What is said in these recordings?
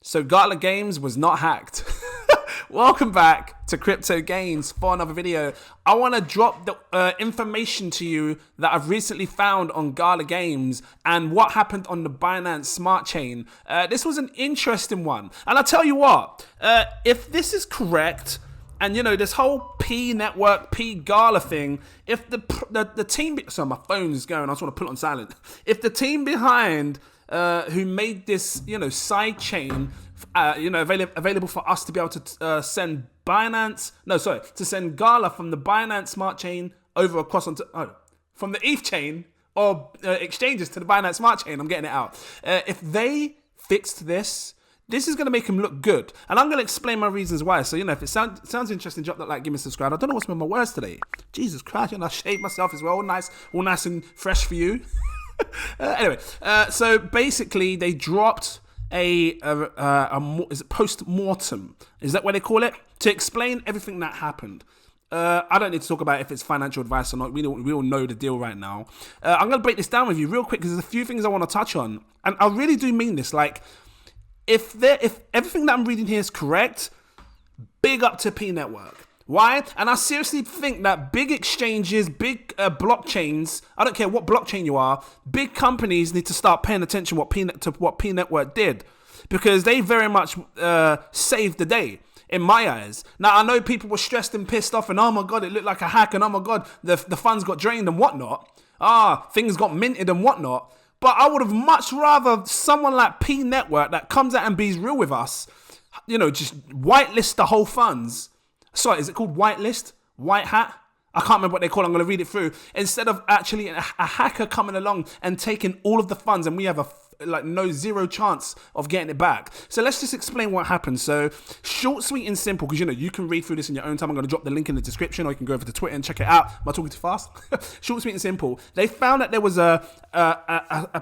So Gala Games was not hacked. Welcome back to Crypto Gains for another video. I want to drop the information to you that I've recently found on Gala Games and what happened on the Binance Smart Chain. This was an interesting one. And I'll tell you what, if this is correct, and you know, this whole P network, pGALA thing, if the team, sorry, my phone is going, I just want to put it on silent. If the team behind who made this, you know, side chain, you know, available for us to be able to send to send Gala from the Binance Smart Chain over across onto, from the ETH chain or exchanges to the Binance Smart Chain, I'm getting it out. If they fixed this is going to make him look good. And I'm going to explain my reasons why. So, you know, if it sounds interesting, drop that like, give me a subscribe. I don't know what's with my words today. Jesus Christ, and I shaved myself as well. All nice and fresh for you. Anyway, so basically they dropped a post-mortem. Is that what they call it? To explain everything that happened. I don't need to talk about if it's financial advice or not. We all know the deal right now. I'm going to break this down with you real quick because there's a few things I want to touch on. And I really do mean this. Like, if everything that I'm reading here is correct, big up to P Network. Why? And I seriously think that big exchanges, big blockchains, I don't care what blockchain you are, big companies need to start paying attention to what P Network did, because they very much saved the day in my eyes. Now, I know people were stressed and pissed off and, oh my God, it looked like a hack and oh my God, the funds got drained and whatnot. Things got minted and whatnot. But I would have much rather someone like P Network that comes out and be real with us, you know, just whitelist the whole funds. Sorry, is it called whitelist? White hat? I can't remember what they call it. I'm going to read it through. Instead of actually a hacker coming along and taking all of the funds, and we have zero chance of getting it back. So let's just explain what happened. So short, sweet, and simple, because you know you can read through this in your own time. I'm going to drop the link in the description, or you can go over to Twitter and check it out. Am I talking too fast? Short, sweet, and simple. They found that there was a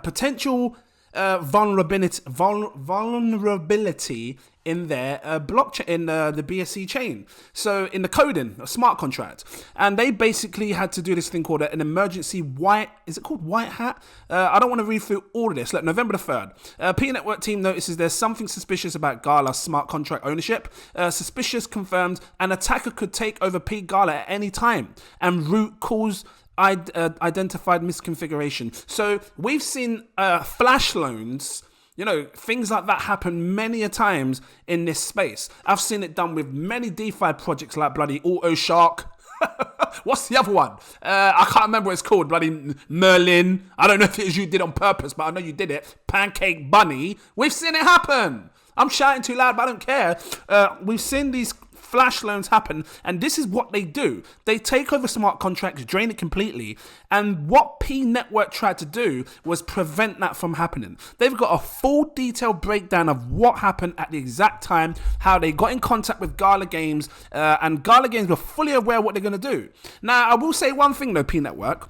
potential vulnerability in their blockchain, in the BSC chain. So in the coding, a smart contract. And they basically had to do this thing called an emergency white hat? I don't want to read through all of this. Look, November the 3rd. P Network team notices there's something suspicious about Gala smart contract ownership. Suspicious confirmed an attacker could take over pGALA at any time and root cause identified misconfiguration. So we've seen flash loans, you know, things like that happen many a times in this space. I've seen it done with many DeFi projects like bloody AutoShark. What's the other one? I can't remember what it's called. Bloody Merlin. I don't know if it was you did on purpose, but I know you did it. Pancake Bunny. We've seen it happen. I'm shouting too loud, but I don't care. We've seen these flash loans happen, and this is what they do. They take over smart contracts, drain it completely, and what P Network tried to do was prevent that from happening. They've got a full detailed breakdown of what happened at the exact time, how they got in contact with Gala Games, and Gala Games were fully aware of what they're going to do. Now, I will say one thing though, P Network,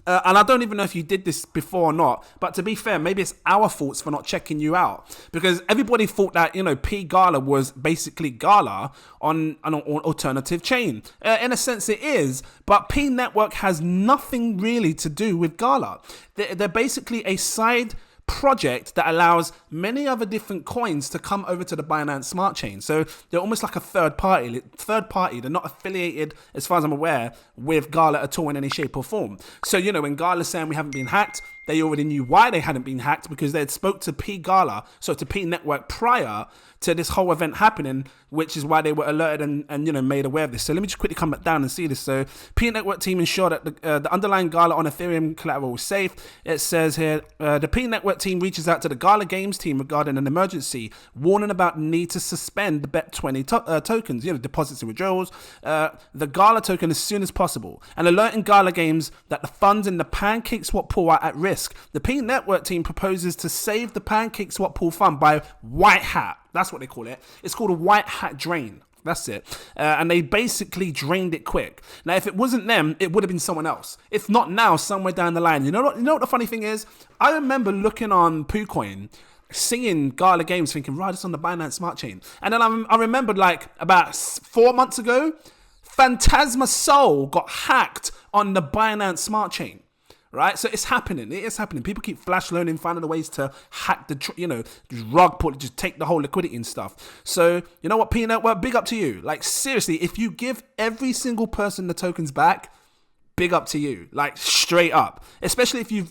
and I don't even know if you did this before or not, but to be fair, maybe it's our faults for not checking you out, because everybody thought that, you know, pGALA was basically Gala on an alternative chain. In a sense it is, but P Network has nothing really to do with Gala. They're basically a side project that allows many other different coins to come over to the Binance Smart Chain. So they're almost like a third party. They're not affiliated, as far as I'm aware, with Gala at all in any shape or form. So, you know, when Gala's saying we haven't been hacked, they already knew why they hadn't been hacked, because they had spoke to pGALA, so to P Network, prior to this whole event happening, which is why they were alerted and you know, made aware of this. So let me just quickly come back down and see this. So P Network team ensured that the underlying Gala on Ethereum collateral was safe. It says here, the P Network team reaches out to the Gala Games team regarding an emergency, warning about the need to suspend the BEP20 tokens, you know, deposits and withdrawals, the Gala token as soon as possible, and alerting Gala Games that the funds in the PancakeSwap pool are at risk. The P Network team proposes to save the PancakeSwap pool fund by white hat. That's what they call it. It's called a white hat drain. That's it. And they basically drained it quick. Now, if it wasn't them, it would have been someone else. If not now, somewhere down the line. You know what the funny thing is? I remember looking on PooCoin, seeing Gala Games, thinking, right, it's on the Binance Smart Chain. And then I remembered like about 4 months ago, Phantasma Soul got hacked on the Binance Smart Chain. right? So it's happening. It is happening. People keep flash loaning, finding ways to hack the, just rug pull, just take the whole liquidity and stuff. So you know what, P Network, big up to you. Like seriously, if you give every single person the tokens back, big up to you, like straight up. Especially if you've,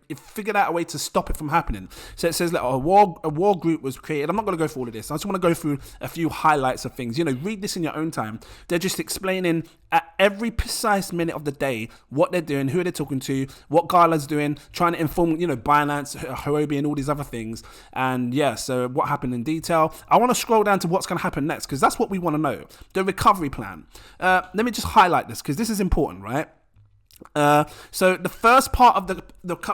if figured out a way to stop it from happening. So it says that a war group was created. I'm not going to go through all of this. I just want to go through a few highlights of things. Read this in your own time. They're just explaining at every precise minute of the day what they're doing, who they're talking to, what Gala's doing, trying to inform, Binance, Huobi, and all these other things. And yeah, so what happened in detail. I want to scroll down to what's going to happen next, because that's what we want to know. The recovery plan. Let me just highlight this, because this is important, right? So the first part of the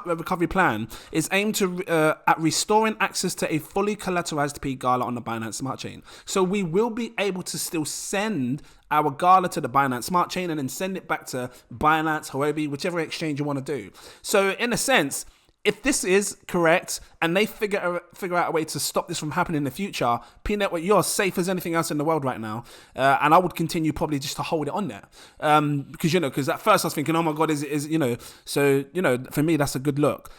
recovery plan is aimed at restoring access to a fully collateralized pGALA on the Binance Smart Chain. So we will be able to still send our Gala to the Binance Smart Chain and then send it back to Binance, Huobi, whichever exchange you want to do. So in a sense, if this is correct and they figure out a way to stop this from happening in the future, P Network, you're safe as anything else in the world right now. And I would continue probably just to hold it on there. Because at first I was thinking, oh my God, so, for me, that's a good look.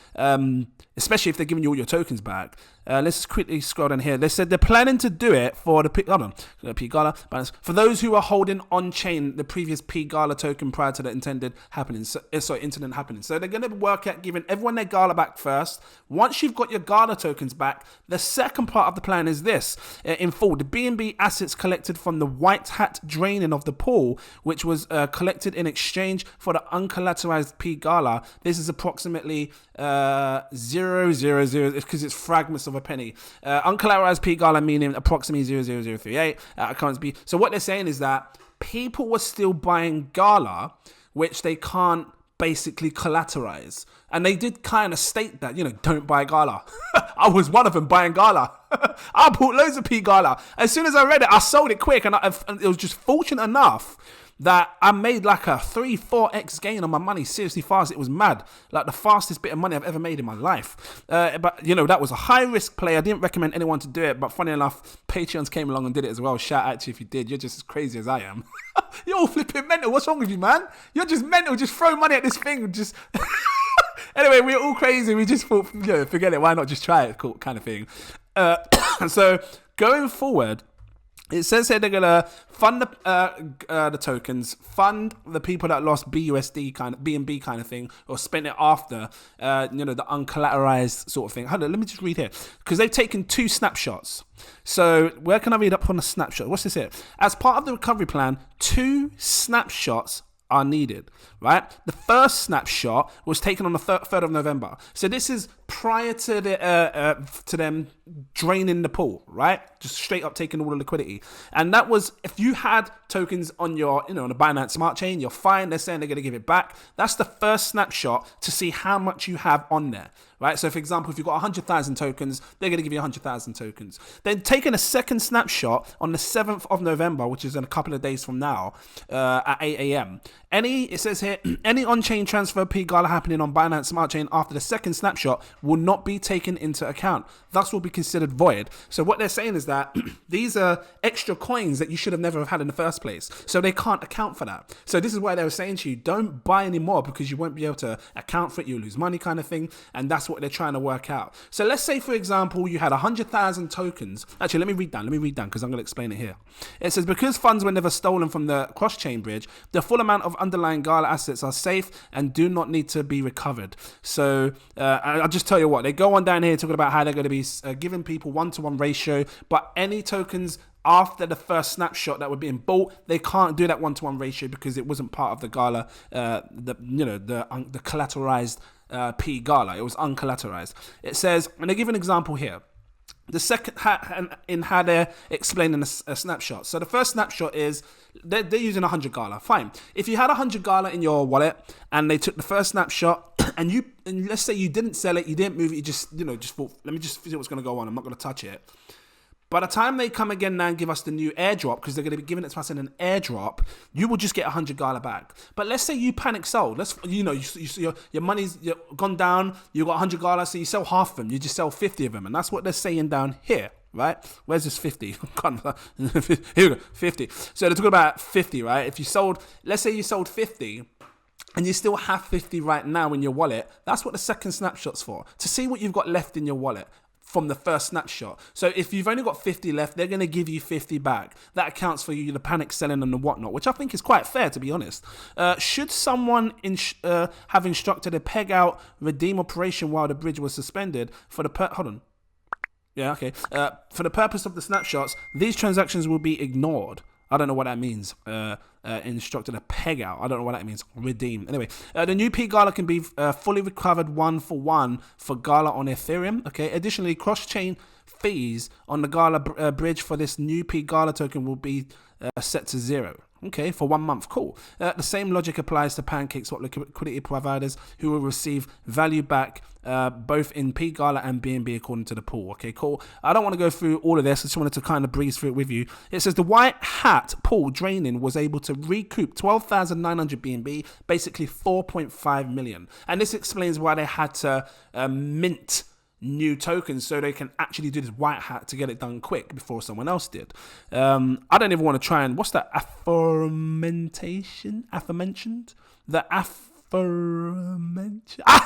Especially if they're giving you all your tokens back. Let's just quickly scroll down here. They said they're planning to do it for the pGALA balance for those who are holding on-chain the previous pGALA token prior to the incident happening. So they're going to work at giving everyone their Gala back first. Once you've got your Gala tokens back, the second part of the plan is this. In full, the BNB assets collected from the white hat draining of the pool, which was collected in exchange for the uncollateralized pGALA. This is approximately 0.000, because it's fragments of a penny. Uncollateralized pGALA meaning approximately 0.0038 currency. So what they're saying is that people were still buying Gala, which they can't basically collateralize. And they did kind of state that, don't buy Gala. I was one of them buying Gala. I bought loads of pGALA. As soon as I read it, I sold it quick, and it was just fortunate enough that I made like a 3-4x gain on my money seriously fast. It was mad. Like the fastest bit of money I've ever made in my life. But, that was a high risk play. I didn't recommend anyone to do it. But funny enough, Patreons came along and did it as well. Shout out to you if you did. You're just as crazy as I am. You're all flipping mental. What's wrong with you, man? You're just mental. Just throw money at this thing. Just... Anyway, we're all crazy. We just thought, forget it. Why not just try it? Cool, kind of thing. So going forward, it says here they're gonna fund the tokens, fund the people that lost BUSD BNB kind of thing, or spent it after the uncollateralized sort of thing. Hold on, let me just read here, because they've taken 2 snapshots. So where can I read up on the snapshot? What's this here? As part of the recovery plan, 2 snapshots are needed, right? The first snapshot was taken on the 3rd of November. So this is prior to to them draining the pool, right? Just straight up taking all the liquidity. And that was, if you had tokens on your, on the Binance Smart Chain, you're fine. They're saying they're going to give it back. That's the first snapshot to see how much you have on there, right? So for example, if you've got 100,000 tokens, they're going to give you 100,000 tokens. Then taking a second snapshot on the 7th of November, which is in a couple of days from now, at 8 a.m. It says here, any on-chain transfer pGALA happening on Binance Smart Chain after the second snapshot will not be taken into account. Thus will be considered void. So what they're saying is that these are extra coins that you should have never have had in the first place. So they can't account for that. So this is why they were saying to you, don't buy anymore, because you won't be able to account for it. You'll lose money kind of thing. And that's what they're trying to work out. So let's say, for example, you had 100,000 tokens. Actually, let me read down because I'm going to explain it here. It says, because funds were never stolen from the cross-chain bridge, the full amount of underlying Gala assets are safe and do not need to be recovered. So I'll just tell you what, they go on down here talking about how they're going to be giving people 1-to-1 ratio, but any tokens after the first snapshot that were being bought, they can't do that 1-to-1 ratio because it wasn't part of the Gala, the collateralized pGALA. It was uncollateralized. It says, and they give an example here. The second in how they're explaining a snapshot. So the first snapshot is they're using 100 Gala. Fine. If you had 100 Gala in your wallet and they took the first snapshot and let's say you didn't sell it, you didn't move it, you just thought, let me just see what's going to go on. I'm not going to touch it. By the time they come again now and give us the new airdrop, because they're going to be giving it to us in an airdrop, you will just get 100 Gala back. But let's say you panic sold. Your money's gone down. You got 100 Gala, so you sell half of them. You just sell 50 of them, and that's what they're saying down here, right? Where's this 50? Here we go, 50. So they're talking about 50, right? If you sold, let's say you sold 50. and you still have 50 right now in your wallet, that's what the second snapshot's for, to see what you've got left in your wallet from the first snapshot. So if you've only got 50 left, they're going to give you 50 back. That accounts for you the panic selling and the whatnot, which I think is quite fair, to be honest. Should someone have instructed a peg out redeem operation while the bridge was suspended for the hold on. Yeah, okay. For the purpose of the snapshots, these transactions will be ignored. I don't know what that means. Instructed a peg out. I don't know what that means. Redeem. Anyway, the new pGALA can be fully recovered 1-for-1 for Gala on Ethereum. Okay. Additionally, cross-chain fees on the Gala bridge for this new pGALA token will be set to 0. Okay, for 1 month, cool. The same logic applies to PancakeSwap liquidity providers who will receive value back both in pGALA and BNB according to the pool. Okay, cool. I don't want to go through all of this. I just wanted to kind of breeze through it with you. It says the white hat pool draining was able to recoup 12,900 BNB, basically 4.5 million. And this explains why they had to mint new tokens so they can actually do this white hat to get it done quick before someone else did. I don't even want to try and what's that aforementioned?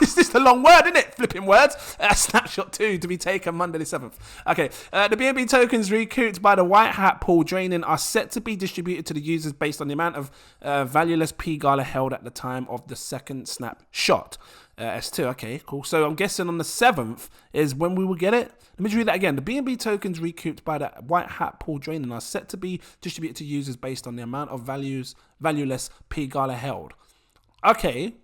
It's just a long word, isn't it? Flipping words. Snapshot 2 to be taken Monday the 7th. Okay, the BNB tokens recouped by the white hat pool draining are set to be distributed to the users based on the amount of valueless pGALA held at the time of the second snapshot. S2, okay, cool. So I'm guessing on the 7th is when we will get it. Let me just read that again. The BNB tokens recouped by the white hat pool draining are set to be distributed to users based on the amount of valueless pGALA held. Okay.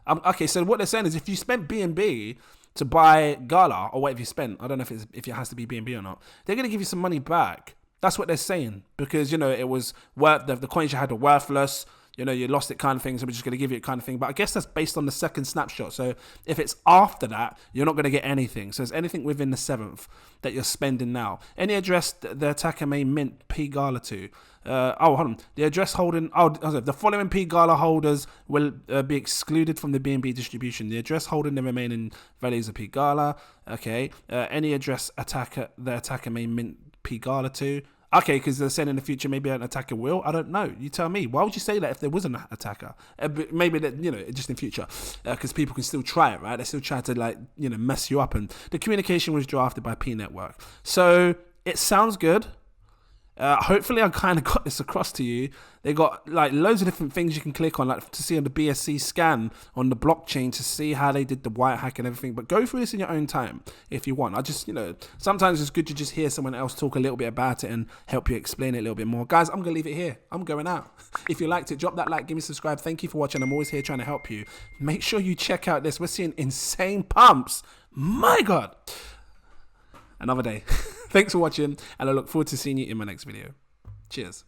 Okay, so what they're saying is if you spent BNB to buy Gala, or whatever you spent, I don't know if it has to be BNB or not, they're going to give you some money back. That's what they're saying. Because, you know, it was worth, the coins you had were worthless. You know, you lost it kind of thing, so we're just going to give you it kind of thing. But I guess that's based on the second snapshot. So if it's after that, you're not going to get anything. So it's anything within the 7th that you're spending now. Any address the attacker may mint pGALA to. Hold on. The address holding... the following pGALA holders will be excluded from the BNB distribution. The address holding the remaining values of pGALA. Okay. Any address the attacker may mint pGALA to. Okay, because they're saying in the future maybe an attacker will. I don't know. You tell me. Why would you say that if there was an attacker? Maybe that, you know, just in future, because people can still try it, right? They still try to, like, you know, mess you up. And the communication was drafted by P Network, so it sounds good. Hopefully I kind of got this across to you. They got like loads of different things you can click on, like to see on the BSC scan on the blockchain to see how they did the white hack and everything. But go through this in your own time if you want. I just, you know, sometimes it's good to just hear someone else talk a little bit about it and help you explain it a little bit more. Guys, I'm going to leave it here. I'm going out. If you liked it, drop that like, give me a subscribe. Thank you for watching. I'm always here trying to help you. Make sure you check out this. We're seeing insane pumps. My God. Another day. Thanks for watching, and I look forward to seeing you in my next video. Cheers.